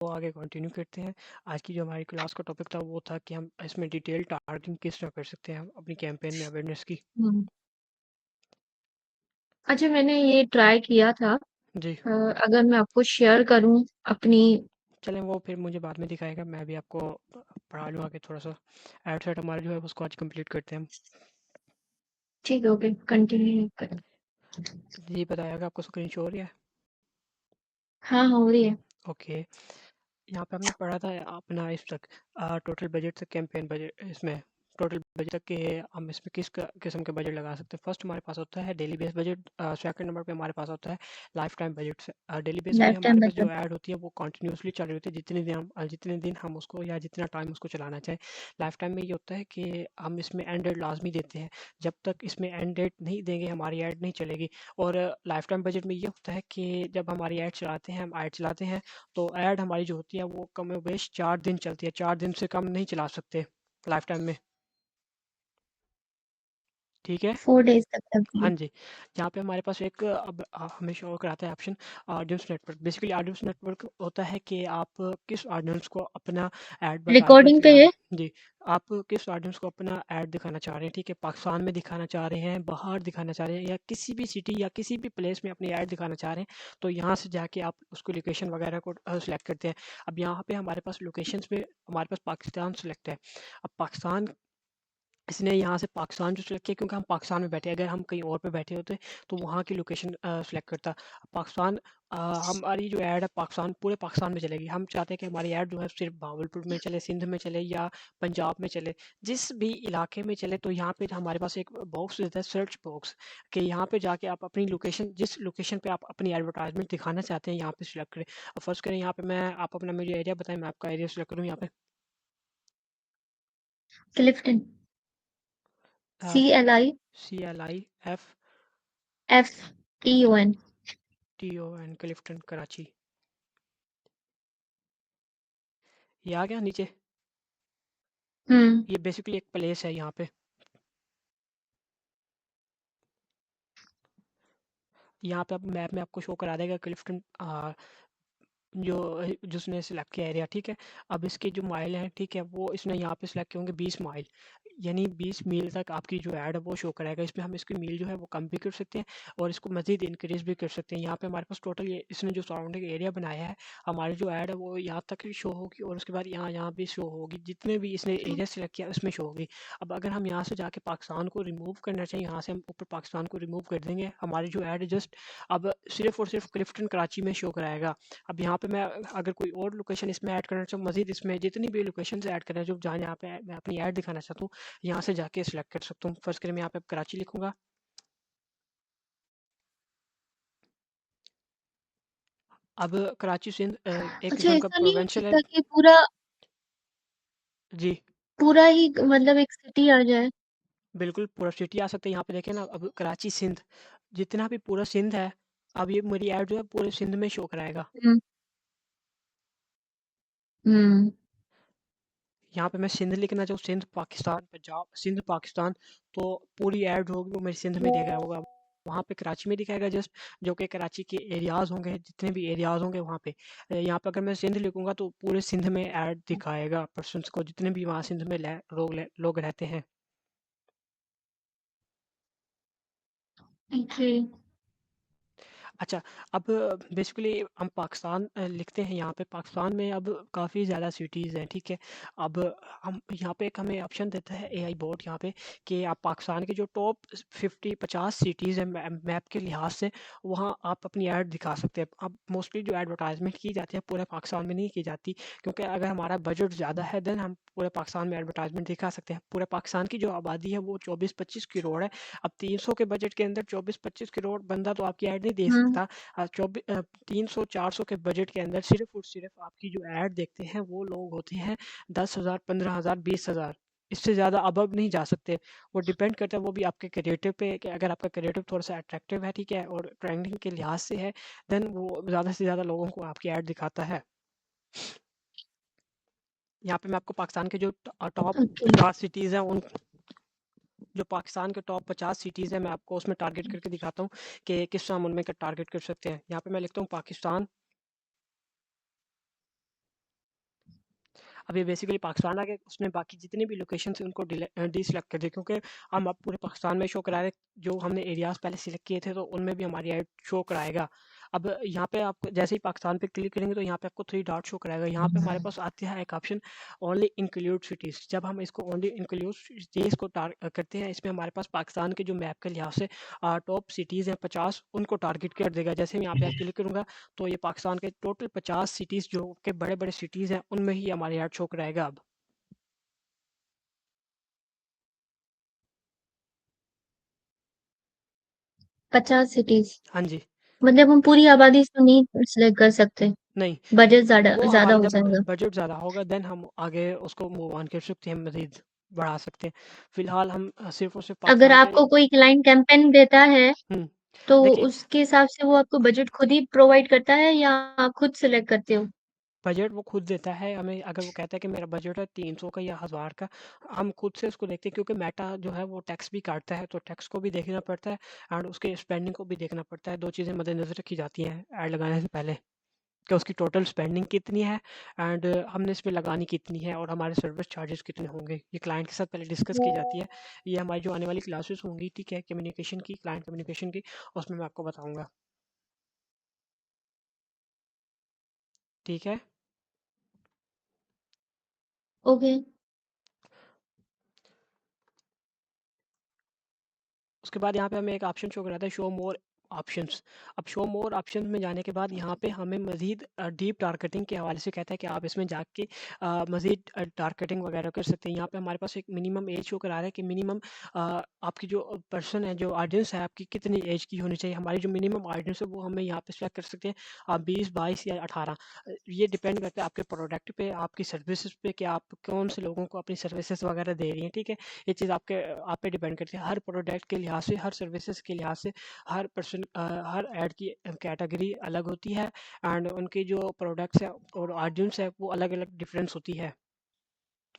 आगे कंटिन्यू करते हैं। आज की जो हमारी क्लास का टॉपिक था वो था कि हम इसमें डिटेल टारगेटिंग किस तरह कर सकते हैं हम अपनी कैंपेन में अवेयरनेस की। हम्म। अच्छा, मैंने ये ट्राई किया था। जी। अगर मैं आपको शेयर करूं अपनी। चलें, वो फिर मुझे बाद में दिखाएगा, मैं भी आपको पढ़ा लूँ आगे थोड़ा सा। एड सेट हमारा जो है उसको आज कंप्लीट करते हैं हम। ठीक है, ओके, कंटिन्यू करें। जी, बताएगा आपको स्क्रीन शो हो रही है? हाँ, हो रही है। ओके। यहाँ पे हमने पढ़ा था अपना इस तक टोटल बजट से कैंपेन बजट, इसमें टोटल बजट तक के हम इसमें किस किस्म के बजट लगा सकते हैं। फर्स्ट हमारे पास होता है daily base budget. Second number पे हमारे पास होता है लाइफ टाइम बजट से। डेली बेस पे लाइफ हमारे टाइम पास जो बचत। ऐड होती है वो कंटिन्यूसली चल रही होती है, जितने दिन हम उसको या जितना टाइम उसको चलाना चाहें। लाइफ टाइम में ये होता है कि हम इसमें एंड डेट लाजमी देते हैं। जब तक इसमें एंड डेट नहीं देंगे हमारी ऐड नहीं चलेगी। और लाइफ टाइम बजट में ये होता है कि जब हमारी ऐड चलाते हैं, हम ऐड चलाते हैं तो ऐड हमारी जो होती है वो कम बेश 4 दिन चलती है। 4 दिन से कम नहीं चला सकते लाइफ टाइम में। ठीक है। 4 डेज तक चलती हाँ है। जी। यहाँ पे हमारे पास एक अब हमें शो कराता है option audience network. Basically audience network होता है कि आप किस ऑडियंस को अपना एडवर्टाइजमेंट रिकॉर्डिंग पे दिखाना। है। जी। आप किस ऑडियंस को अपना ऐड दिखाना चाह रहे हैं, ठीक है। पाकिस्तान में दिखाना चाह रहे हैं, बाहर दिखाना चाह रहे हैं, या किसी भी सिटी या किसी भी प्लेस में अपनी ऐड दिखाना चाह रहे हैं, तो यहाँ से जाके आप उसको लोकेशन वगैरह को सिलेक्ट करते हैं। अब यहाँ पे हमारे पास लोकेशंस पे हमारे पास पाकिस्तान सेलेक्ट है। अब पाकिस्तान इसने यहाँ से पाकिस्तान जो सिलेक्ट किया क्योंकि हम पाकिस्तान में बैठे हैं। अगर हम कहीं और पे बैठे होते तो वहाँ की लोकेशन सेलेक्ट करता। पाकिस्तान हमारी जो ऐड है पाकिस्तान, पूरे पाकिस्तान में चलेगी। हम चाहते हैं कि हमारी ऐड जो है सिर्फ भावलपुर में चले, सिंध में चले या पंजाब में चले, जिस भी इलाके में चले। तो यहाँ पे हमारे पास एक बॉक्स देता है, सर्च बॉक्स, कि यहाँ पे जाके आप अपनी लोकेशन, जिस लोकेशन पे आप अपनी एडवर्टाइजमेंट दिखाना चाहते हैं, यहाँ पे सिलेक्ट करें। अब फर्स्ट करें यहाँ पे, मैं आप अपना मुझे एरिया बताएं, मैं आपका एरिया सिलेक्ट करूँ यहाँ पे। Clifton. CLI CLIFTON FTON। Clifton Karachi. ये आ गया नीचे। हम्म। ये बेसिकली एक प्लेस है यहाँ पे। यहाँ पे अब मैप में आपको शो करा देगा क्लिफ्टन जो जिसने सिलेक्ट किया एरिया, ठीक है। अब इसके जो माइल हैं, ठीक है, वो इसने यहाँ पे सिलेक्ट किए होंगे 20 माइल, यानी 20 मील तक आपकी जो ऐड है वो शो कराएगा। इसमें हम इसकी मील जो है वो कम भी कर सकते हैं और इसको मज़ीद इंक्रीज भी कर सकते हैं। यहाँ पे हमारे पास टोटल ये इसने जो सराउंडिंग एरिया बनाया है, हमारी जो ऐड है वो यहाँ तक शो होगी और उसके बाद यहाँ यहाँ भी शो होगी। जितने भी इसने एरिया सिलेक्ट किया उसमें शो होगी। अब अगर हम यहाँ से जाके पाकिस्तान को रिमूव करना चाहिए, यहाँ से हम ऊपर पाकिस्तान को रिमूव कर देंगे, हमारी जो ऐड है जस्ट अब सिर्फ और सिर्फ क्लिफ्टन कराची में शो कराएगा। अब यहाँ पे मैं अगर कोई और लोकेशन इसमें ऐड करना चाहूँ, मजीद इसमें जितनी भी लोकेशन ऐड करना है, जो जहाँ यहाँ पे मैं अपनी ऐड दिखाना चाहता हूँ, यहाँ से जाके सिलेक्ट कर सकता हूँ। फर्स्ट करें मैं यहाँ पे कराची लिखूंगा। अब कराची सिंध एक अच्छा, किस्म का ऐसा नहीं हो प्रोविंशियल है। सकता कि पूरा जी पूरा ही मतलब एक सिटी आ जाए? बिल्कुल, पूरा सिटी आ सकते हैं। यहाँ पे देखें ना, अब कराची सिंध, जितना भी पूरा सिंध है, अब ये मेरी ऐड जो है पूरे सिंध में शो कराएगा। हम्म। हम्म। यहाँ पे मैं सिंध लिखना चाहूँ, सिंध पाकिस्तान, पंजाब सिंध पाकिस्तान, तो पूरी ऐड होगी वो मेरे सिंध में देखा होगा। वहाँ पे कराची में दिखाएगा जस्ट, जो कि कराची के एरियाज़ होंगे, जितने भी एरियाज़ होंगे वहाँ पे। यहाँ पे अगर मैं सिंध लिखूंगा तो पूरे सिंध में ऐड दिखाएगा पर्सनस को, जितने भी वहाँ सिंध में लोग रहते हैं। ओके। अच्छा। अब बेसिकली हम पाकिस्तान लिखते हैं यहाँ पे। पाकिस्तान में अब काफ़ी ज़्यादा सिटीज़ हैं, ठीक है। अब हम यहाँ पे एक हमें ऑप्शन देता है एआई बोर्ड यहाँ पे, कि आप पाकिस्तान के जो टॉप 50 सिटीज़ हैं मैप के लिहाज से, वहाँ आप अपनी ऐड दिखा सकते हैं। अब मोस्टली जो एडवर्टाइजमेंट की जाती है पूरे पाकिस्तान में नहीं की जाती, क्योंकि अगर हमारा बजट ज़्यादा है देन हम पूरे पाकिस्तान में एडवर्टाइजमेंट दिखा सकते हैं। पूरे पाकिस्तान की जो आबादी है वो 24-25 करोड़ है। अब 300 के बजट के अंदर 24-25 करोड़ बंदा तो आपकी ऐड नहीं दे हम्म। सकता। 300-400 के बजट के अंदर सिर्फ और सिर्फ आपकी जो ऐड देखते हैं वो लोग होते हैं 10,000, 15,000, 20,000। इससे ज़्यादा अबव नहीं जा सकते। वो डिपेंड करता है वो भी आपके क्रिएटिव पे, कि अगर आपका क्रिएटिव थोड़ा सा अट्रैक्टिव है, ठीक है, और ट्रेंडिंग के लिहाज से है, देन वो ज़्यादा से ज़्यादा लोगों को आपकी ऐड दिखाता है। यहाँ पे मैं आपको पाकिस्तान के जो टॉप ओके। 50 सिटीज़ हैं, उन जो पाकिस्तान के टॉप 50 सिटीज़ हैं, मैं आपको उसमें टारगेट करके दिखाता हूँ कि किस हम उनमें टारगेट कर सकते हैं। यहाँ पे मैं लिखता हूँ पाकिस्तान। अब ये बेसिकली पाकिस्तान आ गया, उसने बाकी जितनी भी लोकेशन है उनको डीसिलेक्ट कर दिया, क्योंकि हम अब पूरे पाकिस्तान में शो करा रहे, जो हमने एरियाज पहले सिलेक्ट किए थे तो उनमें भी हमारी ऐड शो कराएगा। अब यहाँ पे आप जैसे ही पाकिस्तान पे क्लिक करेंगे तो यहाँ पे आपको 3 डॉट शो कराएगा। यहाँ पे हमारे पास आती है एक ऑप्शन ओनली इंक्लूड सिटीज़। जब हम इसको ओनली इंक्लूड सिटीज़ को करते हैं, इसमें हमारे पास पाकिस्तान के जो मैप के लिहाज से टॉप सिटीज़ हैं 50, उनको टारगेट कर देगा। जैसे मैं यहाँ पे क्लिक करूँगा तो ये पाकिस्तान के टोटल 50 सिटीज़ जो के बड़े-बड़े सिटीज़ हैं, उनमें ही हमारी ऐड शो कराएगा अब। 50 सिटीज। हाँ जी। मतलब हम पूरी आबादी इसमें नहीं सिलेक्ट कर सकते। नहीं, बजट ज्यादा वो ज्यादा हमारा हो जब जाएगा। बजट ज़्यादा होगा देन हम आगे उसको मूव ऑन कर सकते हैं, मज़ीद बढ़ा सकते हैं। फ़िलहाल हम सिर्फ़ और सिर्फ़ अगर पाकिस्तान के। आपको कोई क्लाइंट कैंपेन देता है हुँ, तो देखिए, उसके हिसाब से वो आपको बजट खुद ही प्रोवाइड करता है या आप खुद सिलेक्ट करते हो? बजट वो खुद देता है हमें। अगर वो कहता है कि मेरा बजट है 300 का या 1000 का, हम खुद से उसको देखते हैं, क्योंकि मेटा जो है वो टैक्स भी काटता है, तो टैक्स को भी देखना पड़ता है एंड उसके स्पेंडिंग को भी देखना पड़ता है। 2 चीज़ें मद्देनज़र रखी जाती हैं ऐड लगाने से पहले, कि उसकी टोटल स्पेंडिंग कितनी है एंड हमने इसमें लगानी कितनी है और हमारे सर्विस चार्जेस कितने होंगे। ये क्लाइंट के साथ पहले डिस्कस की जाती है। ये हमारी जो आने वाली क्लासेस होंगी, ठीक है, कम्युनिकेशन की, क्लाइंट कम्युनिकेशन की, उसमें मैं आपको बताऊँगा। ठीक है? ओके। उसके बाद यहाँ पे हमें एक ऑप्शन शो कराता है शो मोर ऑप्शंस। अब शो मोर ऑप्शंस में जाने के बाद यहाँ पे हमें मज़ीद डीप टारगेटिंग के हवाले से कहता है कि आप इसमें जाके मज़ीद टारगेटिंग वगैरह कर सकते हैं। यहाँ पे हमारे पास एक मिनिमम एज शो करा रहा है कि मिनिमम आपकी जो पर्सन है, जो ऑडियंस है आपकी, कितनी एज की होनी चाहिए। हमारी जो मिनिमम ऑडियंस है वो हमें यहाँ पे सेलेक्ट कर सकते हैं, आप 20, 22 या 18। ये डिपेंड करता है आपके प्रोडक्ट पे, आपकी सर्विसेज पे, कि आप कौन से लोगों को अपनी सर्विसेज वगैरह दे रही हैं। ठीक है, ये चीज़ आप पे डिपेंड करती है। हर प्रोडक्ट के लिहाज से, हर सर्विसेज के लिहाज से, हर पर्सन हर ऐड की कैटेगरी अलग होती है एंड उनकी जो प्रोडक्ट्स है और ऑडियंस है वो अलग अलग डिफरेंस होती है।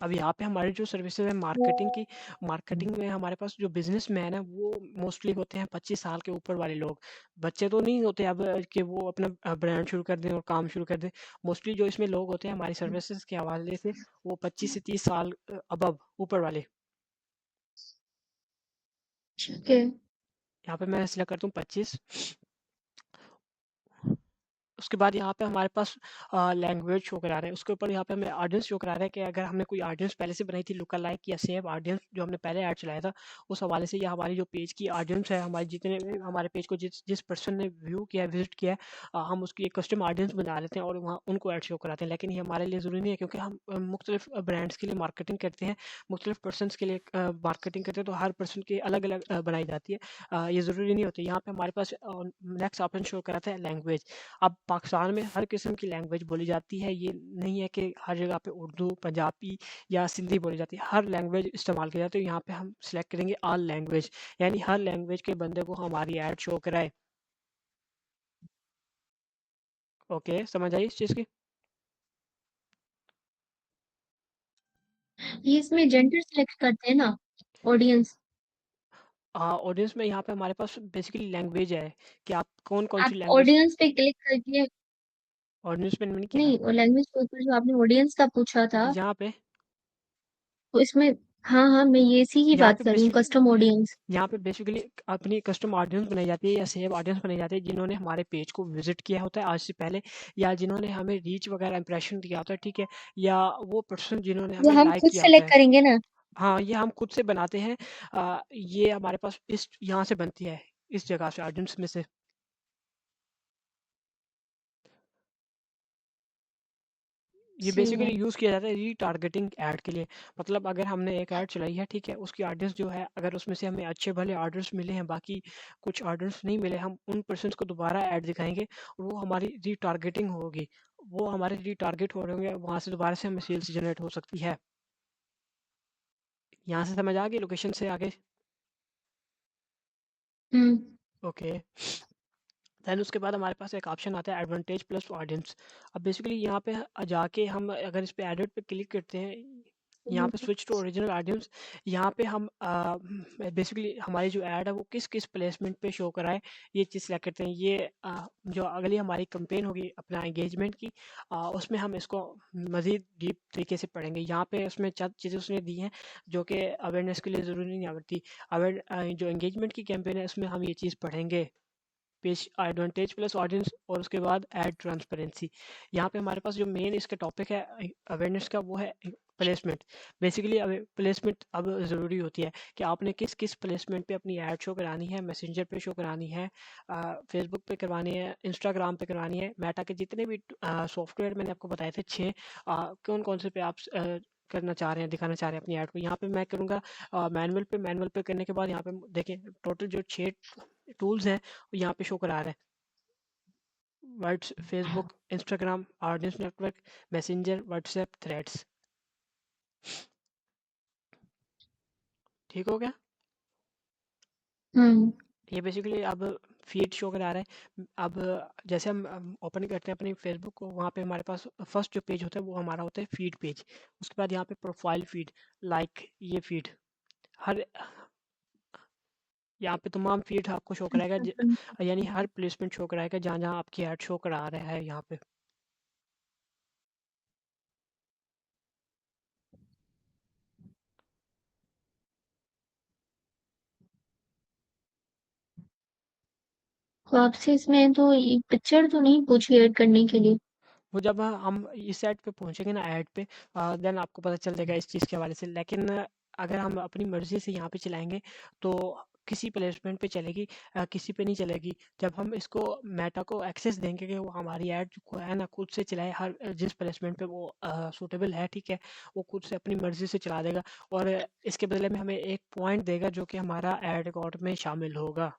अब यहाँ पे हमारी जो सर्विसेज है मार्केटिंग की, मार्केटिंग में हमारे पास जो बिजनेसमैन है वो मोस्टली होते हैं 25 साल के ऊपर वाले लोग। बच्चे तो नहीं होते अब कि वो अपना ब्रांड शुरू कर दें और काम शुरू कर दें। मोस्टली जो इसमें लोग होते हैं हमारी सर्विसेज के हवाले से, वो 25 से 30 साल अबव ऊपर वाले। ठीक है। यहाँ पे मैं सिलेक्ट करता हूँ 25। उसके बाद यहाँ पे हमारे पास लैंग्वेज शो करा रहे हैं। उसके ऊपर यहाँ पे हमें ऑडियंस शो करा रहा है कि अगर हमने कोई ऑडियंस पहले से बनाई थी लुक लाइक या सेम ऑडियंस जो हमने पहले ऐड चलाया था, उस हवाले से, या हमारी जो पेज की ऑडियंस है, हमारे जितने भी हमारे पेज को जिस जिस पर्सन ने व्यू किया है, विजिट किया है, हम उसकी एक कस्टम ऑडियंस बना लेते हैं और वहाँ उनको ऐड शो कराते हैं। लेकिन ये हमारे लिए ज़रूरी नहीं है, क्योंकि हम मुख्तलिफ ब्रांड्स के लिए मार्केटिंग करते हैं, मुख्तलिफ पर्सन के लिए मार्केटिंग करते हैं, तो हर पर्सन की अलग अलग बनाई जाती है। ये ज़रूरी नहीं होती। यहाँ पे हमारे पास नेक्स्ट ऑप्शन शो कराता है लैंग्वेज। अब पाकिस्तान में हर किस्म की लैंग्वेज बोली जाती है। ये नहीं है कि हर जगह पे उर्दू, पंजाबी या सिंधी बोली जाती है। हर लैंग्वेज इस्तेमाल की जाती है। यहाँ पे हम सिलेक्ट करेंगे ऑल लैंग्वेज, यानी हर लैंग्वेज के बंदे को हमारी ऐड शो कराए। ओके, समझ आई इस चीज़ की? ये इसमें जेंडर सिलेक्ट करते हैं ना, ऑडियंस। ऑडियंस में यहाँ पे हमारे पास बेसिकली लैंग्वेज है कि आप कौन कौन आप सी लैंग्वेज। ऑडियंस पे क्लिक करके, ऑडियंस में नहीं किया। नहीं लैंग्वेज के ऊपर जो आपने ऑडियंस का पूछा था, यहाँ पे तो इसमें, हाँ हाँ मैं ये इसी की यहाँ बात पे कर रही हूँ, बेसिकली कस्टम ऑडियंस। यहाँ पे बेसिकली अपनी कस्टम ऑडियंस बनाई जाती है या सेव ऑडियंस बनाई जाती है, जिन्होंने हमारे पेज को विजिट किया होता है आज से पहले, या जिन्होंने हमें रीच वगैरह इंप्रेशन दिया होता है, ठीक है, या वो पर्सन जिन्होंने वो हमें हम लाइक खुद किया होता सेलेक्ट है। करेंगे ना। हाँ, ये हम खुद से बनाते हैं। ये हमारे पास इस यहाँ से बनती है, इस जगह से, ऑडियंस में से। ये सही बेसिकली है। यूज़ किया जाता है रीटारगेटिंग ऐड के लिए। मतलब अगर हमने एक ऐड चलाई है, ठीक है, उसकी ऑडियंस जो है, अगर उसमें से हमें अच्छे भले ऑर्डर्स मिले हैं, बाकी कुछ ऑर्डर्स नहीं मिले, हम उन पर्सन्स को दोबारा ऐड दिखाएंगे और वो हमारी रीटारगेटिंग होगी। वो हमारे रीटारगेट हो रहे होंगे, वहाँ से दोबारा से हमें सेल्स जनरेट हो सकती है। यहाँ से समझ आ गई लोकेशन से आगे? हम्म। ओके। दैन उसके बाद हमारे पास एक ऑप्शन आता है एडवांटेज प्लस ऑडियंस। अब बेसिकली यहाँ पे जाके हम अगर इस पे एडिट पे क्लिक करते हैं, यहाँ पे स्विच टू ओरिजिनल ऑडियंस, यहाँ पे हम बेसिकली हमारी जो ऐड है वो किस किस प्लेसमेंट पे शो कराए, ये चीज़ सेलेक्ट करते हैं। ये जो अगली हमारी कंपेन होगी अपना एंगेजमेंट की, उसमें हम इसको मज़ीद डीप तरीके से पढ़ेंगे। यहाँ पे उसमें चंद चीज़ें उसने दी हैं जो कि अवेयरनेस के लिए ज़रूरी नहीं होती। जो एंगेजमेंट की कैंपेन है उसमें हम ये चीज़ पढ़ेंगे, पेज एडवांटेज प्लस ऑडियंस और उसके बाद एड ट्रांसपेरेंसी। यहाँ पे हमारे पास जो मेन इसका टॉपिक है अवेयरनेस का वो है प्लेसमेंट। बेसिकली प्लेसमेंट अब ज़रूरी होती है कि आपने किस किस प्लेसमेंट पे अपनी ऐड शो करानी है, मैसेंजर पे शो करानी है, फेसबुक पे करवानी है, इंस्टाग्राम पे करवानी है। मेटा के जितने भी सॉफ्टवेयर मैंने आपको बताए थे 6, कौन कौन से पे आप करना चाह रहे हैं, दिखाना चाह रहे हैं अपनी ऐड को। यहाँ पे मैं करूँगा मैनुअल पे करने के बाद यहाँ पे देखें टोटल जो 6 टूल्स हैं यहाँ पे शो करा रहा है। What's Facebook, Instagram, audience network, messenger, WhatsApp, threads. ठीक हो गया? हम्म। ये बेसिकली अब फीड शो करा रहा है। अब जैसे हम ओपन करते हैं अपनी फेसबुक को, वहाँ पे हमारे पास फर्स्ट जो पेज होता है वो हमारा होता है फीड पेज। उसके बाद यहाँ पे प्रोफाइल फीड, लाइक, ये फीड, हर यहाँ पे तमाम फीड आपको शो कराएगा, यानी हर प्लेसमेंट शो कराएगा जहाँ जहाँ आपकी ऐड शो करा रहा है यहाँ पे। तो आपसे इसमें तो ये पिक्चर तो नहीं पूछी ऐड करने के लिए? वो जब हम इस साइट पे पहुंचेंगे ना ऐड पे, देन आपको पता चल जाएगा इस चीज़ के हवाले से। लेकिन अगर हम अपनी मर्ज़ी से यहाँ पे चलाएंगे तो किसी प्लेसमेंट पे चलेगी, किसी पे नहीं चलेगी। जब हम इसको मेटा को एक्सेस देंगे कि वो हमारी ऐड को है ना खुद से चलाए, हर जिस प्लेसमेंट पे वो सूटेबल है, ठीक है, वो खुद से अपनी मर्ज़ी से चला देगा। और इसके बदले में हमें एक पॉइंट देगा जो कि हमारा ऐड अकाउंट में शामिल होगा।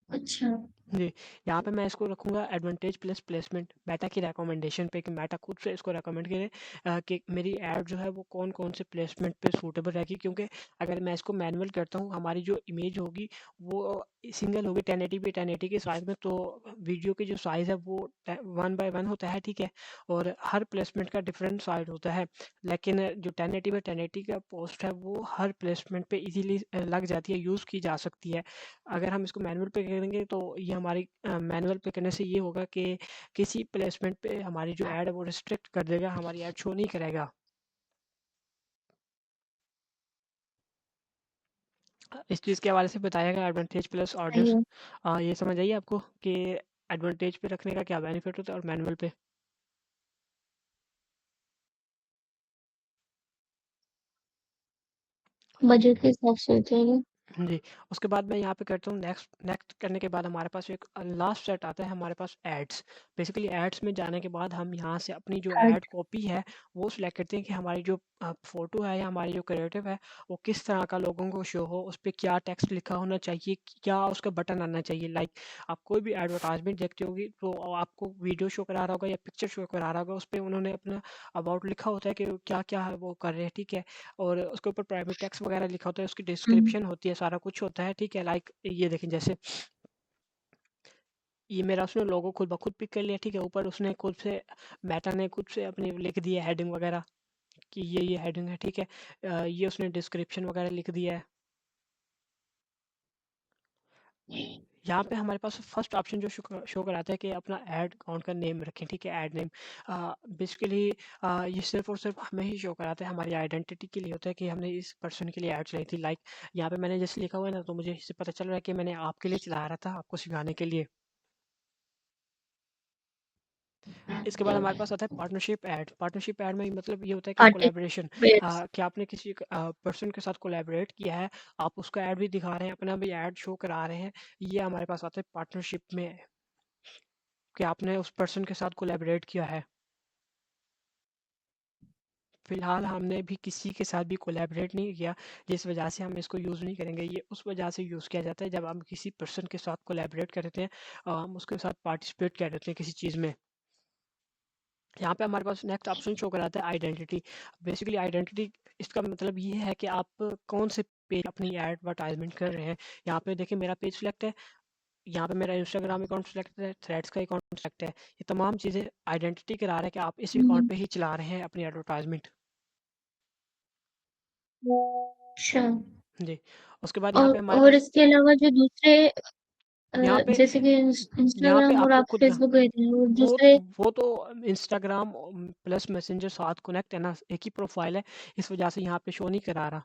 अच्छा। जी, यहाँ पे मैं इसको रखूँगा एडवांटेज प्लस प्लेसमेंट मेटा की रिकमेंडेशन पे, कि मेटा खुद से इसको रिकमेंड करे कि मेरी ऐड जो है वो कौन कौन से प्लेसमेंट पे सूटेबल रहेगी। क्योंकि अगर मैं इसको मैनुअल करता हूँ, हमारी जो इमेज होगी वो सिंगल होगी 1080 पे 1080 के साइज़ में, तो वीडियो की जो साइज़ है वो 1:1 होता है, ठीक है, और हर प्लेसमेंट का डिफरेंट साइज होता है। लेकिन जो 1080 पे 1080 का पोस्ट है वो हर प्लेसमेंट पे इजीली लग जाती है, यूज़ की जा सकती है। अगर हम इसको मैनुअल पे करेंगे तो ये हमारी मैनुअल पे करने से ये होगा कि किसी प्लेसमेंट पे हमारी जो ऐड है वो रिस्ट्रिक्ट कर देगा, हमारी ऐड शो नहीं करेगा। इस चीज़ के हवाले से बताया गया एडवांटेज प्लस सही ऑडियंस। है। ये समझ आइए आपको कि एडवांटेज पे रखने का क्या बेनिफिट होता है और मैनुअल पे। बजट के हिसाब से होता है ये। जी, उसके बाद मैं यहाँ पे करता हूँ नेक्स्ट। नेक्स्ट करने के बाद हमारे पास एक लास्ट सेट आता है, हमारे पास एड्स। बेसिकली एड्स में जाने के बाद हम यहाँ से अपनी जो ऐड। ऐड कॉपी है वो सिलेक्ट करते हैं कि हमारी जो फोटो है या हमारी जो क्रिएटिव है वो किस तरह का लोगों को शो हो, उस पर क्या टेक्स्ट लिखा होना चाहिए, क्या उसका बटन आना चाहिए। लाइक आप कोई भी एडवर्टाइजमेंट देखते होगी तो आपको वीडियो शो करा रहा होगा या पिक्चर शो करा रहा होगा, उस पर उन्होंने अपना अबाउट लिखा होता है कि क्या क्या है वो कर रहे हैं, ठीक है, और उसके ऊपर प्राइवेट टेक्स्ट वगैरह लिखा होता है, उसकी हुँ। डिस्क्रिप्शन होती है, सारा कुछ होता है, ठीक है। लाइक ये देखें, जैसे ये मेरा उसने लोगो खुद ब खुद पिक कर लिया, ठीक है, ऊपर उसने खुद से मेटा ने खुद से अपनी लिख दी है हेडिंग वगैरह कि ये हेडिंग है, ठीक है। ये उसने डिस्क्रिप्शन वगैरह लिख दिया है। यहाँ पे हमारे पास फर्स्ट ऑप्शन जो शो कराता है कि अपना ऐड अकाउंट का नेम रखें, ठीक है, ऐड नेम। बेसिकली ये सिर्फ और सिर्फ हमें ही शो कराता है, हमारी आइडेंटिटी के लिए होता है कि हमने इस पर्सन के लिए ऐड चलाई थी। लाइक यहाँ पे मैंने जैसे लिखा हुआ है ना, तो मुझे इससे पता चल रहा है कि मैंने आपके लिए चला रहा था, आपको सिखाने के लिए। इसके बाद हमारे पास आता है पार्टनरशिप ऐड। पार्टनरशिप ऐड में मतलब ये होता है कि कोलैबोरेशन, पार्टिसिपेट्स। कि आपने किसी पर्सन के साथ कोलैबोरेट किया है, आप उसका ऐड भी दिखा रहे हैं, अपना भी ऐड शो करा रहे हैं। ये हमारे पास आता है पार्टनरशिप में, कि आपने उस पर्सन के साथ कोलैबोरेट किया है। फिलहाल हमने भी किसी के साथ भी कोलैबोरेट नहीं किया, जिस वजह से हम इसको यूज़ नहीं करेंगे। ये उस वजह से यूज़ किया जाता है जब हम किसी पर्सन के साथ कोलैबोरेट करते हैं, हम उसके साथ पार्टिसिपेट कर देते हैं किसी चीज़ में। यहाँ पे हमारे पास नेक्स्ट ऑप्शन शो कराता है आइडेंटिटी। बेसिकली आइडेंटिटी, इसका मतलब ये है कि आप कौन से पेज अपनी एडवर्टाइजमेंट कर रहे हैं। यहाँ पे देखिए मेरा पेज सिलेक्ट है, यहाँ पे मेरा इंस्टाग्राम अकाउंट सेलेक्ट है, थ्रेड्स का अकाउंट सेलेक्ट है। ये तमाम चीज़ें आइडेंटिटी करा रहा है कि आप इसी अकाउंट हम्म, पे ही चला रहे हैं अपनी एडवर्टाइजमेंट। अच्छा। जी। उसके बाद यहाँ पे हमारे और पास इसके अलावा जो दूसरे यहाँ पे जैसे कि यहाँ पे इंस्टाग्राम और आपको आप खुद का फेसबुक कहते हैं और वो दूसरे वो तो इंस्टाग्राम प्लस मैसेंजर साथ कनेक्ट है ना, एक ही प्रोफाइल है, इस वजह से यहाँ पे शो नहीं करा रहा।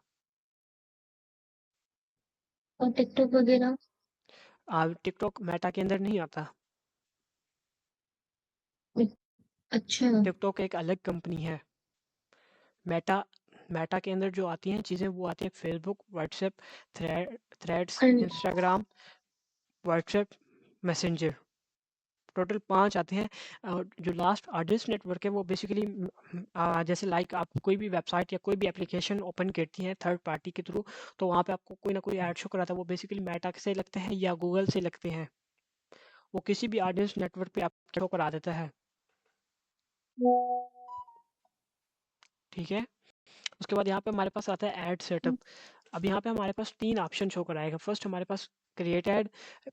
और टिकटॉक वगैरह। टिकटॉक मेटा के अंदर नहीं आता। अच्छा। टिकटॉक एक अलग कंपनी है। मेटा मेटा के अंदर जो आती हैं चीज़ें वो आती हैं फेसबुक, व्हाट्सएप, थ्रेड्स, अन- इंस्टाग्राम, व्हाट्सएप, मैसेंजर, टोटल 5 आते हैं। और जो लास्ट आर्टिस्ट नेटवर्क है वो बेसिकली जैसे लाइक आप कोई भी वेबसाइट या कोई भी एप्लीकेशन ओपन करती हैं थर्ड पार्टी के थ्रू, तो वहाँ पे आपको कोई ना कोई ऐड शो कराता है, वो बेसिकली मेटा से लगते हैं या गूगल से लगते हैं। वो किसी भी ऑडियंस नेटवर्क पे आपको शो करा देता है। ठीक है। उसके बाद यहाँ पे हमारे पास आता है ऐड सेटअप। अब यहाँ पे हमारे पास 3 ऑप्शन शो कराएगा। फर्स्ट हमारे पास क्रिएट ऐड।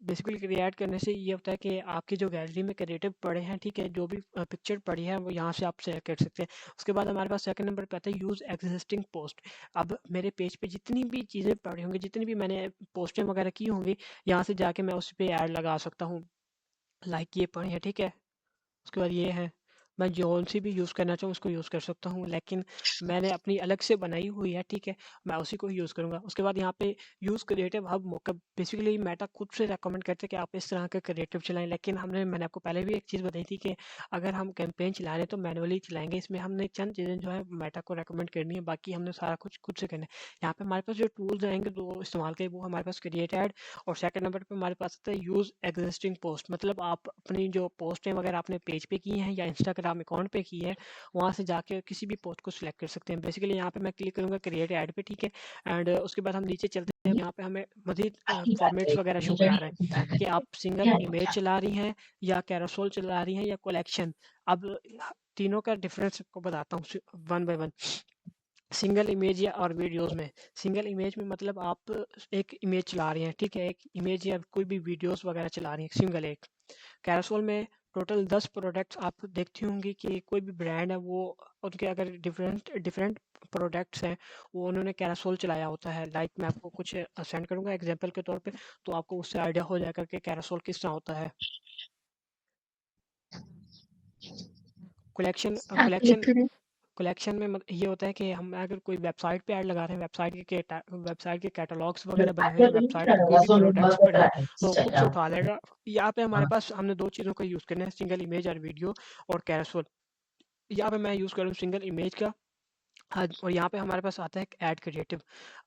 बेसिकली क्रिएट करने से ये होता है कि आपकी जो गैलरी में क्रिएटिव पड़े हैं, ठीक है, जो भी पिक्चर पड़ी है वो यहाँ से आप सेलेक्ट कर सकते हैं। उसके बाद हमारे पास सेकंड नंबर पे आता है यूज़ एग्जिस्टिंग पोस्ट। अब मेरे पेज पे जितनी भी चीज़ें पड़ी होंगी, जितनी भी मैंने पोस्टें वगैरह की होंगी, यहाँ से जाके मैं उस पर ऐड लगा सकता हूँ। लाइक ये पड़ी है, ठीक है। उसके बाद ये है, मैं जौन सी भी यूज़ करना चाहूँ उसको यूज़ कर सकता हूँ, लेकिन मैंने अपनी अलग से बनाई हुई है, ठीक है, मैं उसी को यूज़ करूँगा। उसके बाद यहाँ पे use creative hub mock-up. Basically Meta खुद से रेकमेंड करते हैं कि आप इस तरह का क्रिएटिव चलाएं, लेकिन मैंने आपको पहले भी एक चीज़ बताई थी कि अगर हम कैंपेन चला रहे हैं तो मैनुअली चलाएंगे। इसमें हमने चंद चीज़ें जो है मेटा को रेकमेंड करनी है, बाकी हमने सारा कुछ खुद से करना है। यहाँ पे हमारे पास जो टूल्स आएंगे जो इस्तेमाल करें वो हमारे पास क्रिएट ऐड। और सेकंड नंबर पे हमारे पास आता है यूज़ एग्जिस्टिंग पोस्ट। मतलब आप अपनी जो पोस्टें वगैरह अपने पेज पे की हैं या इंस्टाग्राम अकाउंट पे की है, वहाँ से जाके किसी भी पोस्ट को सिलेक्ट कर सकते हैं। बेसिकली यहाँ पे मैं क्लिक करूँगा क्रिएट ऐड पे, ठीक है। एंड उसके बाद हम नीचे चलते हैं, यहाँ पे हमें मजीद फॉर्मेट्स वगैरह शो करा रहे हैं कि आप सिंगल इमेज चला रही हैं या कैरोसोल चला रही हैं या कलेक्शन। अब तीनों का डिफरेंस आपको बताता हूँ one by one. Single image या और वीडियोस में, सिंगल इमेज में मतलब आप एक इमेज चला रही हैं, ठीक है, एक इमेज या कोई भी वीडियोस वगैरह चला रही हैं सिंगल एक। कैरोसोल में टोटल 10 प्रोडक्ट्स आप देखती होंगी कि कोई भी ब्रांड है वो उनके अगर डिफरेंट डिफरेंट प्रोडक्ट्स हैं वो उन्होंने कैरोसोल चलाया होता है। लाइक मैं आपको कुछ सेंड करूंगा एग्जांपल के तौर पे, तो आपको उससे आइडिया हो जाएगा कि कैरोसोल किस तरह होता है। कलेक्शन आप क्लिक कलेक्शन करें। कलेक्शन में ये होता है कि हम अगर कोई वेबसाइट पे ऐड लगा रहे हैं, वेबसाइट के कैटलॉग्स वगैरह बने हुए हैं, वेबसाइट पे कोई भी प्रोडक्ट्स पड़े हैं, तो खुद से उठा लेगा। यहाँ पे हमारे पास हमने दो चीज़ों का यूज़ करना है, सिंगल इमेज और वीडियो और कैरोसोल। यहाँ पे मैं यूज़ करूँ सिंगल इमेज का। हाँ, और यहाँ पे हमारे पास आता है ऐड क्रिएटिव।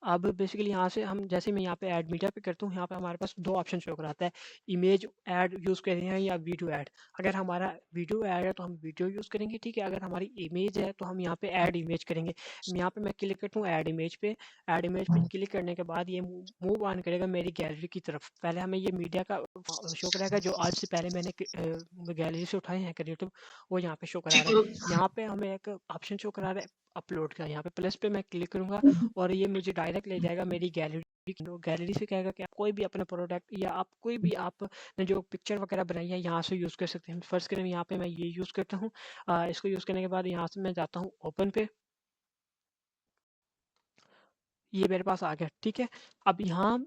अब बेसिकली यहाँ से हम जैसे मैं यहाँ पे ऐड मीडिया पे करता हूँ, यहाँ पे हमारे पास दो ऑप्शन शो कराता है, इमेज ऐड यूज़ कर रहे हैं या वीडियो ऐड। अगर हमारा वीडियो ऐड है तो हम वीडियो यूज़ करेंगे, ठीक है। अगर हमारी इमेज है तो हम यहाँ पे ऐड इमेज करेंगे। यहाँ पे मैं क्लिक करता हूँ ऐड इमेज पे। ऐड इमेज पे क्लिक करने के बाद ये मूव ऑन करेगा मेरी गैलरी की तरफ। पहले हमें ये मीडिया का शो कराएगा जो आज से पहले मैंने गैलरी से उठाए हैं क्रिएटिव, वो यहाँ पे शो करा रहा है। यहाँ पे हमें एक ऑप्शन शो करा रहा है अपलोड का। यहाँ पे प्लस पे मैं क्लिक करूंगा और ये मुझे डायरेक्ट ले जाएगा मेरी गैलरी। गैलरी से कहेगा कि आप कोई भी अपना प्रोडक्ट या आप कोई भी आपने जो पिक्चर वगैरह बनाई है यहाँ से यूज़ कर सकते हैं। फर्स्ट करें यहाँ पे मैं ये यूज़ करता हूँ। इसको यूज़ करने के बाद यहाँ से मैं जाता हूँ ओपन पे। ये मेरे पास आ गया, ठीक है। अब यहाँ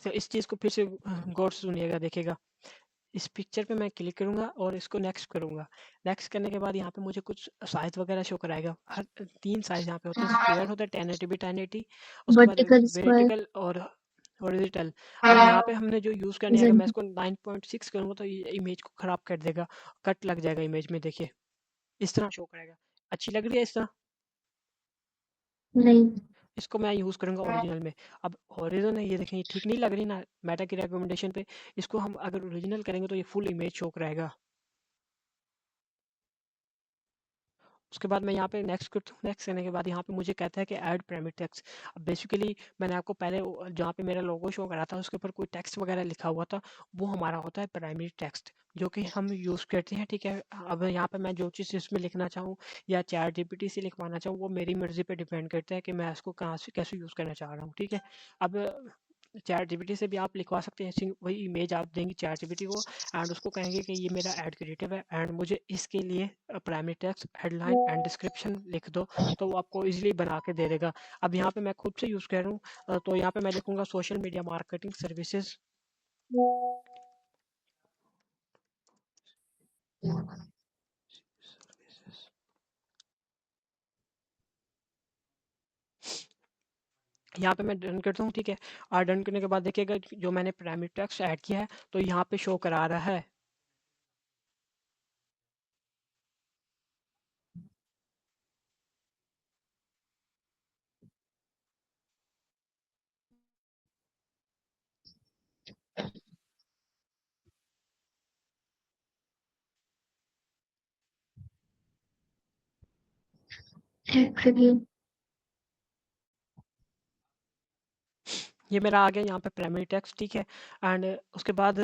से इस चीज़ को फिर से गौर से सुनिएगा, देखिएगा। इस पिक्चर पे मैं क्लिक करूंगा और इसको नेक्स्ट करूंगा। नेक्स्ट करने के बाद यहाँ पे मुझे कुछ साइज वगैरह शो कराएगा। हर 3 साइज यहाँ पे होते हैं। स्क्वायर होता है 1080 बाई 1080, उसके बाद वर्टिकल स्क्वायर। वर्टिकल और हॉरिजॉन्टल। अब यहाँ पे हमने जो यूज़ करनी है, अगर मैं इसको 9.6 करूँगा तो ये इमेज को ख़राब कर देगा, कट लग जाएगा इमेज में, देखिए इस तरह शो करेगा। अच्छी लग रही है इस तरह। नहीं। इसको मैं यूज़ करूँगा ओरिजिनल में। अब हॉरिज़ॉन है, ये देखें, ये ठीक नहीं लग रही ना मेटा की रिकमेंडेशन पे। इसको हम अगर ओरिजिनल करेंगे तो ये फुल इमेज शो कराएगा। उसके बाद मैं यहाँ पे नेक्स्ट करता हूँ। नेक्स्ट करने के बाद यहाँ पे मुझे कहता है कि ऐड प्राइमरी टेक्स्ट। अब बेसिकली मैंने आपको पहले जहाँ पे मेरा लोगो शो करा था उसके ऊपर कोई टेक्स्ट वगैरह लिखा हुआ था, वो हमारा होता है प्राइमरी टेक्स्ट जो कि हम यूज़ करते हैं, ठीक है। अब यहाँ पे मैं जो चीज़ इसमें लिखना चाहूँ या चैट जीपीटी से लिखवाना चाहूँ, वो मेरी मर्ज़ी पे डिपेंड करता है कि मैं इसको कहाँ से कैसे यूज़ करना चाह रहा हूँ, ठीक है। अब चैट जीपीटी से भी आप लिखवा सकते हैं, ऐसी वही इमेज आप देंगे चैट जीपीटी को एंड उसको कहेंगे कि ये मेरा ऐड क्रिएटिव है एंड मुझे इसके लिए primary text, headline and description लिख दो, तो वो आपको इजीली बना के दे देगा। अब यहाँ पे मैं खुद से यूज़ कर रहा हूँ, तो यहाँ पे मैं लिखूंगा सोशल मीडिया मार्केटिंग सर्विसेज। यहाँ पे मैं डन करता हूँ, ठीक है। और डन करने के बाद देखिएगा जो मैंने प्राइमरी टेक्स्ट ऐड किया है तो यहाँ पे शो करा रहा है। एग्री। ये मेरा आ गया यहाँ पे प्राइमरी टेक्स्ट, ठीक है। एंड उसके बाद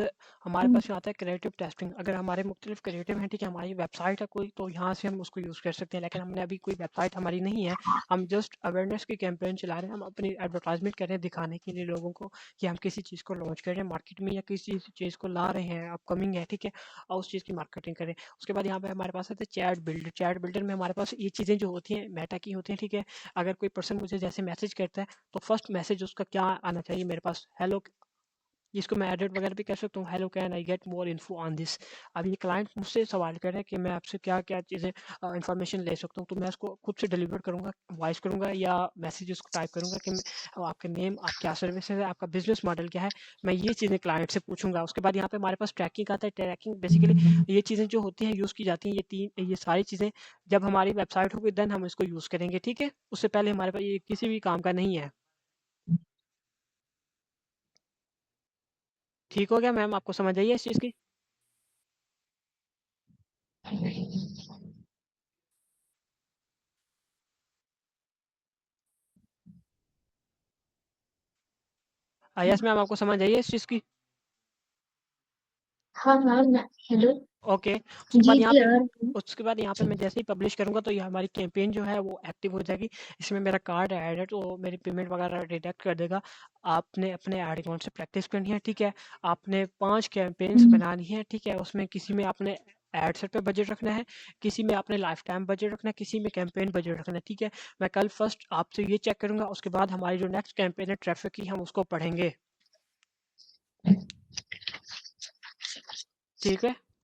हमारे पास यहाँ आता है क्रिएटिव टेस्टिंग। अगर हमारे मुख्तलिफ क्रिएटिव हैं, ठीक है, हमारी वेबसाइट है कोई, तो यहाँ से हम उसको यूज़ कर सकते हैं। लेकिन हमने अभी कोई वेबसाइट हमारी नहीं है, हम जस्ट अवेयरनेस की कैंपेन चला रहे हैं, हम अपनी एडवर्टाइजमेंट कर रहे हैं दिखाने के लिए लोगों को कि हम किसी चीज़ को लॉन्च कर रहे हैं मार्केट में या किसी चीज़ को ला रहे हैं, अपकमिंग है, ठीक है, और उस चीज़ की मार्केटिंग करें। उसके बाद यहाँ पे हमारे पास आते हैं चैट बिल्डर। चैट बिल्डर में हमारे पास ये चीज़ें जो होती हैं मेटा की होती हैं, ठीक है। अगर कोई पर्सन मुझे जैसे मैसेज करता है तो फर्स्ट मैसेज उसका क्या आना चाहिए मेरे पास, हेलो, इसको मैं एडिट वगैरह भी कर सकता हूँ, hello can I get more info on this. अब ये क्लाइंट मुझसे सवाल कर रहे हैं कि मैं आपसे क्या क्या चीज़ें इन्फॉर्मेशन ले सकता हूँ, तो मैं उसको खुद से डिलीवर करूँगा, वॉइस करूँगा या मैसेज उसको टाइप करूँगा कि आपका नेम, आप क्या सर्विसेज है, आपका बिजनेस मॉडल क्या है, मैं ये चीज़ें क्लाइंट से पूछूंगा। उसके बाद यहाँ पे हमारे पास ट्रैकिंग आता है। ट्रैकिंग बेसिकली ये चीज़ें जो होती हैं यूज़ की जाती हैं, ये सारी चीज़ें जब हमारी वेबसाइट होगी देन हम इसको यूज़ करेंगे, ठीक है। उससे पहले हमारे पास ये किसी भी काम का नहीं है। ठीक हो गया मैम, आपको समझ आई है इस चीज़ की? यस मैम, आपको समझ आई है इस चीज़ की? हाँ हाँ हेलो। ओके। उसके जी बाद यहाँ जी पे आ रही हूँ। मैं जैसे ही पब्लिश करूँगा तो ये हमारी कैंपेन जो है वो एक्टिव हो जाएगी। इसमें मेरा कार्ड ऐड है तो मेरी पेमेंट वगैरह डिडक्ट कर देगा। आपने अपने ऐड अकाउंट से प्रैक्टिस करनी है, ठीक है। आपने 5 कैंपेन्स बनानी है, ठीक है। उसमें किसी में आपने एड सेट पे बजट रखना है, किसी में आपने लाइफ टाइम बजट रखना है, किसी में कैंपेन बजट रखना है, ठीक है। मैं कल फर्स्ट आपसे ये चेक करूँगा, उसके बाद हमारी जो नेक्स्ट कैंपेन है ट्रैफिक की, हम उसको पढ़ेंगे। ठीक है?